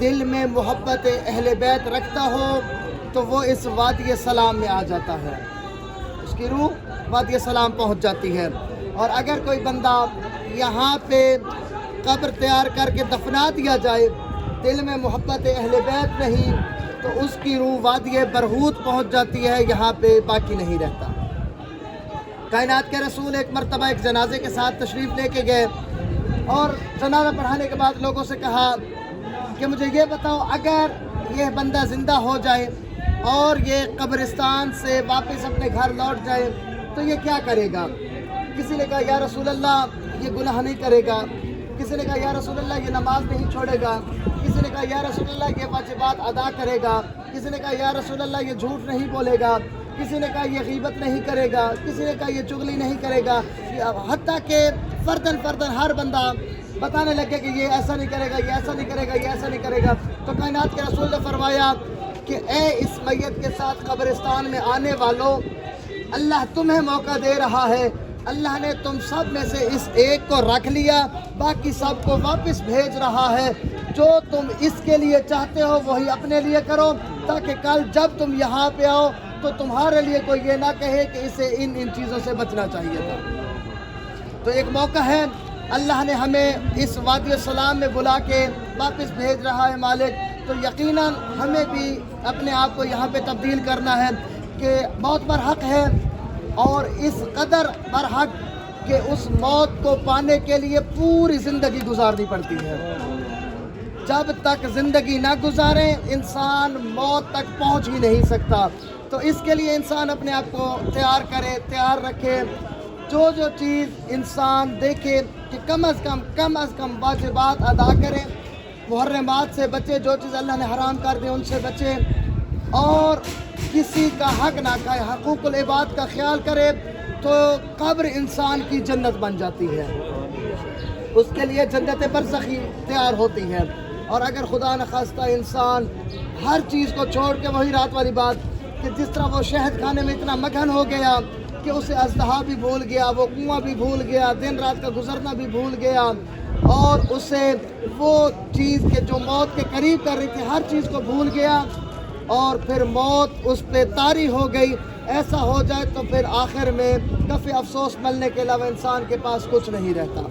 دل میں محبت اہل بیت رکھتا ہو تو وہ اس وادی سلام میں آ جاتا ہے، اس کی روح وادی سلام پہنچ جاتی ہے۔ اور اگر کوئی بندہ یہاں پہ قبر تیار کر کے دفنا دیا جائے، دل میں محبت اہل بیت نہیں، تو اس کی روح وادی برہوت پہنچ جاتی ہے، یہاں پہ باقی نہیں رہتا۔ کائنات کے رسول ایک مرتبہ ایک جنازے کے ساتھ تشریف لے کے گئے اور جنازہ پڑھانے کے بعد لوگوں سے کہا کہ مجھے یہ بتاؤ، اگر یہ بندہ زندہ ہو جائے اور یہ قبرستان سے واپس اپنے گھر لوٹ جائے تو یہ کیا کرے گا؟ کسی نے کہا یا رسول اللہ یہ گناہ نہیں کرے گا، کسی نے کہا یا رسول اللہ یہ نماز نہیں چھوڑے گا، کسی نے کہا یا رسول اللہ یہ واجبات ادا کرے گا، کسی نے کہا یا رسول اللہ یہ جھوٹ نہیں بولے گا، کسی نے کہا یہ غیبت نہیں کرے گا، کسی نے کہا یہ چغلی نہیں کرے گا، حتیٰ کہ فردن ہر بندہ بتانے لگے کہ یہ ایسا نہیں کرے گا، یہ ایسا نہیں کرے گا، یہ ایسا نہیں کرے گا۔ تو کائنات کے رسول نے فرمایا کہ اے اس میت کے ساتھ قبرستان میں آنے والوں، اللہ تمہیں موقع دے رہا ہے، اللہ نے تم سب میں سے اس ایک کو رکھ لیا، باقی سب کو واپس بھیج رہا ہے، جو تم اس کے لیے چاہتے ہو وہی اپنے لیے کرو، تاکہ کل جب تم یہاں پہ آؤ تو تمہارے لیے کوئی یہ نہ کہے کہ اسے ان چیزوں سے بچنا چاہیے تھا۔ تو ایک موقع ہے، اللہ نے ہمیں اس وادی السلام میں بلا کے واپس بھیج رہا ہے مالک، تو یقیناً ہمیں بھی اپنے آپ کو یہاں پہ تبدیل کرنا ہے کہ موت برحق ہے، اور اس قدر برحق کہ اس موت کو پانے کے لیے پوری زندگی گزارنی پڑتی ہے۔ جب تک زندگی نہ گزاریں انسان موت تک پہنچ ہی نہیں سکتا، تو اس کے لیے انسان اپنے آپ کو تیار کرے، تیار رکھے، جو چیز انسان دیکھے کہ کم از کم واجبات ادا کرے، محرمات سے بچے، جو چیز اللہ نے حرام کر دی ان سے بچے، اور کسی کا حق نہ کھائے، حقوق العباد کا خیال کرے، تو قبر انسان کی جنت بن جاتی ہے، اس کے لیے جنت برزخی تیار ہوتی ہے۔ اور اگر خدا نخواستہ انسان ہر چیز کو چھوڑ کے، وہی رات والی بات کہ جس طرح وہ شہد کھانے میں اتنا مگن ہو گیا کہ اسے اژدہا بھی بھول گیا، وہ کنواں بھی بھول گیا، دن رات کا گزرنا بھی بھول گیا، اور اسے وہ چیز کہ جو موت کے قریب کر رہی تھی ہر چیز کو بھول گیا، اور پھر موت اس پہ طاری ہو گئی، ایسا ہو جائے تو پھر آخر میں کفِ افسوس ملنے کے علاوہ انسان کے پاس کچھ نہیں رہتا۔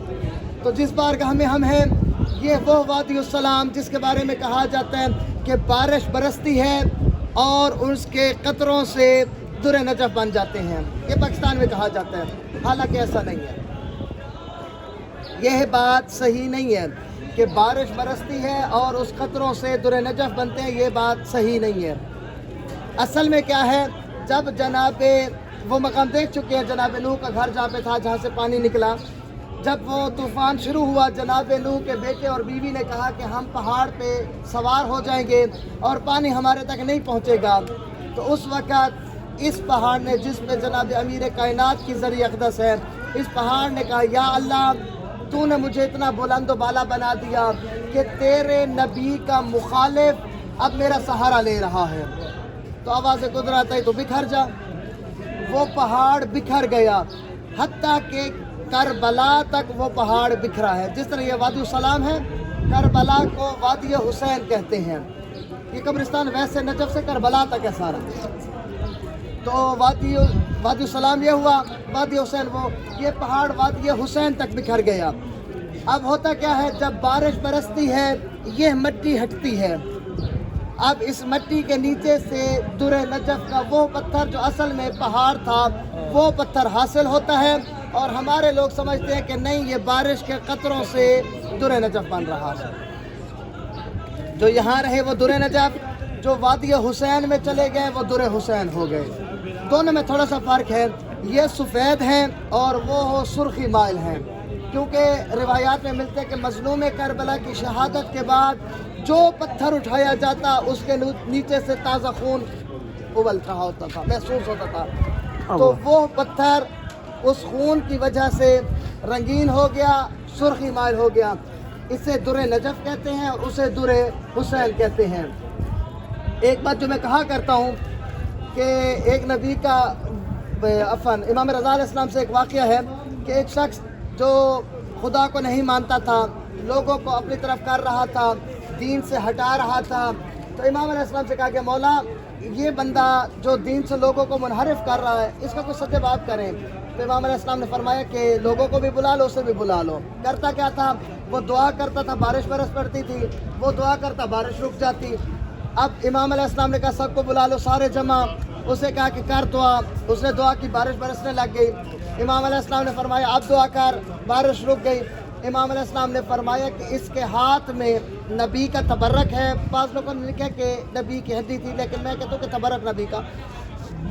تو جس بارگاہ میں ہم ہیں، یہ وہ وادی السلام جس کے بارے میں کہا جاتا ہے کہ بارش برستی ہے اور اس کے قطروں سے در نجف بن جاتے ہیں، یہ پاکستان میں کہا جاتا ہے، حالانکہ ایسا نہیں ہے، یہ بات صحیح نہیں ہے کہ بارش برستی ہے اور اس قطروں سے در نجف بنتے ہیں، یہ بات صحیح نہیں ہے۔ اصل میں کیا ہے، جب جناب وہ مقام دیکھ چکے ہیں، جناب نوح کا گھر جہاں پہ تھا، جہاں سے پانی نکلا، جب وہ طوفان شروع ہوا، جناب نوح کے بیٹے اور بیوی نے کہا کہ ہم پہاڑ پہ سوار ہو جائیں گے اور پانی ہمارے تک نہیں پہنچے گا، تو اس وقت اس پہاڑ نے، جس پہ جناب امیر کائنات کی ذریعہ اقدس ہے، اس پہاڑ نے کہا یا اللہ تو نے مجھے اتنا بلند و بالا بنا دیا کہ تیرے نبی کا مخالف اب میرا سہارا لے رہا ہے، تو آواز قدرت ہے تو بکھر جا۔ وہ پہاڑ بکھر گیا، حتیٰ کہ کربلا تک وہ پہاڑ بکھرا ہے۔ جس طرح یہ وادی السلام ہے، کربلا کو وادی حسین کہتے ہیں، یہ قبرستان ویسے نجف سے کربلا تک ہے سارا، تو وادی السلام یہ ہوا، وادی حسین وہ، یہ پہاڑ وادی حسین تک بکھر گیا۔ اب ہوتا کیا ہے، جب بارش برستی ہے یہ مٹی ہٹتی ہے، اب اس مٹی کے نیچے سے در نجف کا وہ پتھر جو اصل میں پہاڑ تھا وہ پتھر حاصل ہوتا ہے، اور ہمارے لوگ سمجھتے ہیں کہ نہیں یہ بارش کے قطروں سے در نجف بن رہا ہے، جو یہاں رہے وہ در نجف، جو وادی حسین میں چلے گئے وہ در حسین ہو گئے۔ دونوں میں تھوڑا سا فرق ہے، یہ سفید ہیں اور وہ سرخی مائل ہیں، کیونکہ روایات میں ملتے ہیں کہ مظلوم کربلا کی شہادت کے بعد جو پتھر اٹھایا جاتا اس کے نیچے سے تازہ خون ابل رہا ہوتا تھا، محسوس ہوتا تھا، تو وہ پتھر اس خون کی وجہ سے رنگین ہو گیا، سرخی مائل ہو گیا، اسے در نجف کہتے ہیں اور اسے در حسین کہتے ہیں۔ ایک بات جو میں کہا کرتا ہوں کہ ایک نبی کا امام رضا علیہ السلام سے ایک واقعہ ہے کہ ایک شخص جو خدا کو نہیں مانتا تھا، لوگوں کو اپنی طرف کر رہا تھا، دین سے ہٹا رہا تھا. تو امام علیہ السلام سے کہا کہ مولا یہ بندہ جو دین سے لوگوں کو منحرف کر رہا ہے اس کا کوئی سد باب کریں. تو امام علیہ السلام نے فرمایا کہ لوگوں کو بھی بلا لو, اسے بھی بلا لو. کرتا کیا تھا, وہ دعا کرتا تھا, بارش برس پڑتی تھی, وہ دعا کرتا, بارش رک جاتی. اب امام علیہ السلام نے کہا سب کو بلا لو, سارے جمع. اسے کہا کہ کر دعا, اس نے دعا کی, بارش برسنے لگ گئی. امام علیہ السلام نے فرمایا اب دعا کر, بارش رک گئی. امام علیہ السلام نے فرمایا کہ اس کے ہاتھ میں نبی کا تبرک ہے. بعض لوگوں نے لکھا کہ نبی کی ہڈی تھی, لیکن میں کہتا ہوں کہ تبرک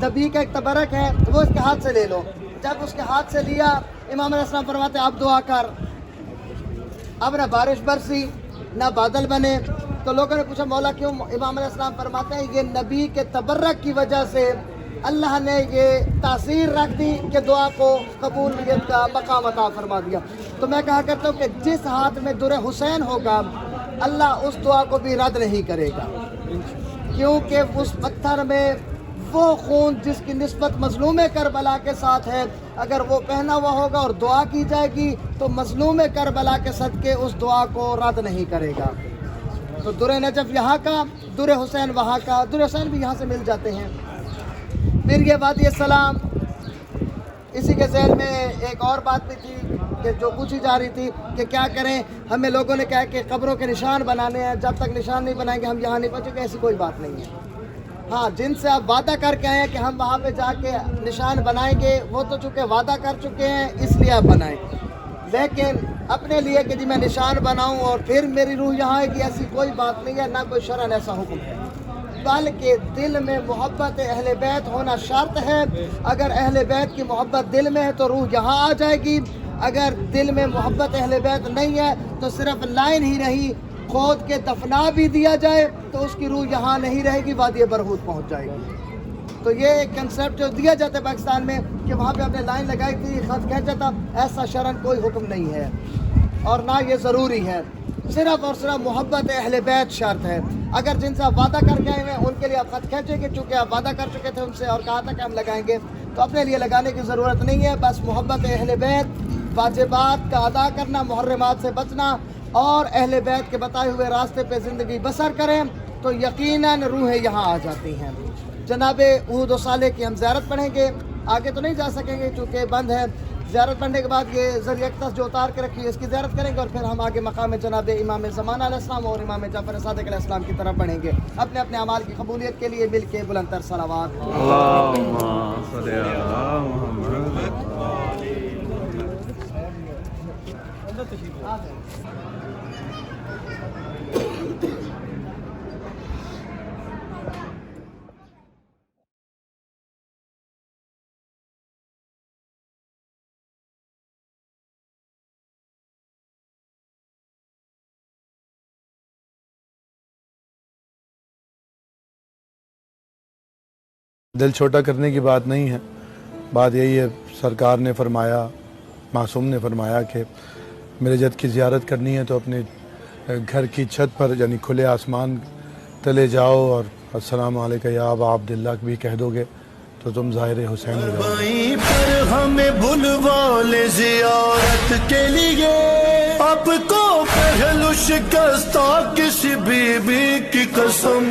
نبی کا ایک تبرک ہے, وہ اس کے ہاتھ سے لے لو. جب اس کے ہاتھ سے لیا, امام علیہ السلام فرماتے اب دعا کر. اب نہ بارش برسی نہ بادل بنے. تو لوگوں نے پوچھا مولا کیوں؟ امام علیہ السلام فرماتے ہیں یہ نبی کے تبرک کی وجہ سے اللہ نے یہ تاثیر رکھ دی کہ دعا کو قبولیت کا مقام عطا فرما دیا. تو میں کہا کرتا ہوں کہ جس ہاتھ میں در حسین ہوگا اللہ اس دعا کو بھی رد نہیں کرے گا, کیونکہ اس پتھر میں وہ خون جس کی نسبت مظلوم کربلا کے ساتھ ہے, اگر وہ پہنا ہوا ہوگا اور دعا کی جائے گی تو مظلوم کربلا کے صدقے اس دعا کو رد نہیں کرے گا. تو در نجف یہاں کا, در حسین وہاں کا. در حسین بھی یہاں سے مل جاتے ہیں. پھر یہ وادی السلام, اسی کے ذیل میں ایک اور بات بھی تھی کہ جو پوچھی جا رہی تھی کہ کیا کریں. ہمیں لوگوں نے کہا کہ قبروں کے نشان بنانے ہیں, جب تک نشان نہیں بنائیں گے ہم یہاں نہیں پہنچیں گے. ایسی کوئی بات نہیں ہے. ہاں, جن سے آپ وعدہ کر کے آئے ہیں کہ ہم وہاں پہ جا کے نشان بنائیں گے, وہ تو چونکہ وعدہ کر چکے ہیں اس لیے آپ بنائیں. لیکن اپنے لیے کہ جی میں نشان بناؤں اور پھر میری روح یہاں آئے گی, ایسی کوئی بات نہیں ہے, نہ کوئی شرعاً ایسا حکم ہے. بلکہ دل میں محبت اہل بیت ہونا شرط ہے. اگر اہل بیت کی محبت دل میں ہے تو روح یہاں آ جائے گی. اگر دل میں محبت اہل بیت نہیں ہے تو صرف لائن ہی رہی, کھود کے دفنا بھی دیا جائے تو اس کی روح یہاں نہیں رہے گی, وادی برہوت پہنچ جائے گی. تو یہ ایک کنسیپٹ جو دیا جاتا ہے پاکستان میں کہ وہاں پہ آپ نے لائن لگائی تھی, خط کھینچا تھا, ایسا شرعاً کوئی حکم نہیں ہے اور نہ یہ ضروری ہے. صرف اور صرف محبت اہل بیت شرط ہے. اگر جن سے آپ وعدہ کر کے آئے ہیں ان کے لیے آپ خط کھینچیں گے, چونکہ آپ وعدہ کر چکے تھے ان سے اور کہا تھا کہ ہم لگائیں گے, تو اپنے لیے لگانے کی ضرورت نہیں ہے. بس محبت اہل بیت, واجبات کا ادا کرنا, محرمات سے بچنا اور اہل بیت کے بتائے ہوئے راستے پہ زندگی بسر کریں تو یقیناً روحیں یہاں آ جاتی ہیں. جناب احد و صالح کی ہم زیارت پڑھیں گے, آگے تو نہیں جا سکیں گے چونکہ بند ہے. زیارت پڑھنے کے بعد یہ ذریعہ اقتص جو اتار کے رکھی ہے اس کی زیارت کریں گے, اور پھر ہم آگے مقام جناب امام زمانہ علیہ السلام اور امام جعفر صادق علیہ السلام کی طرف پڑھیں گے. اپنے اپنے اعمال کی قبولیت کے لیے مل کے بلند تر صلوات. اللہم صلی علی محمد. دل چھوٹا کرنے کی بات نہیں ہے, بات یہی ہے سرکار نے فرمایا, معصوم نے فرمایا کہ میرے جد کی زیارت کرنی ہے تو اپنے گھر کی چھت پر یعنی کھلے آسمان تلے جاؤ اور السلام علیکم یا ابا عبداللہ بھی کہہ دو گے تو تم ظاہر حسین ہو جاؤ گے. پر ہمیں بلوا لے زیارت کے لیے, آپ کو پہلو شکستہ کسی بی بی کی قسم.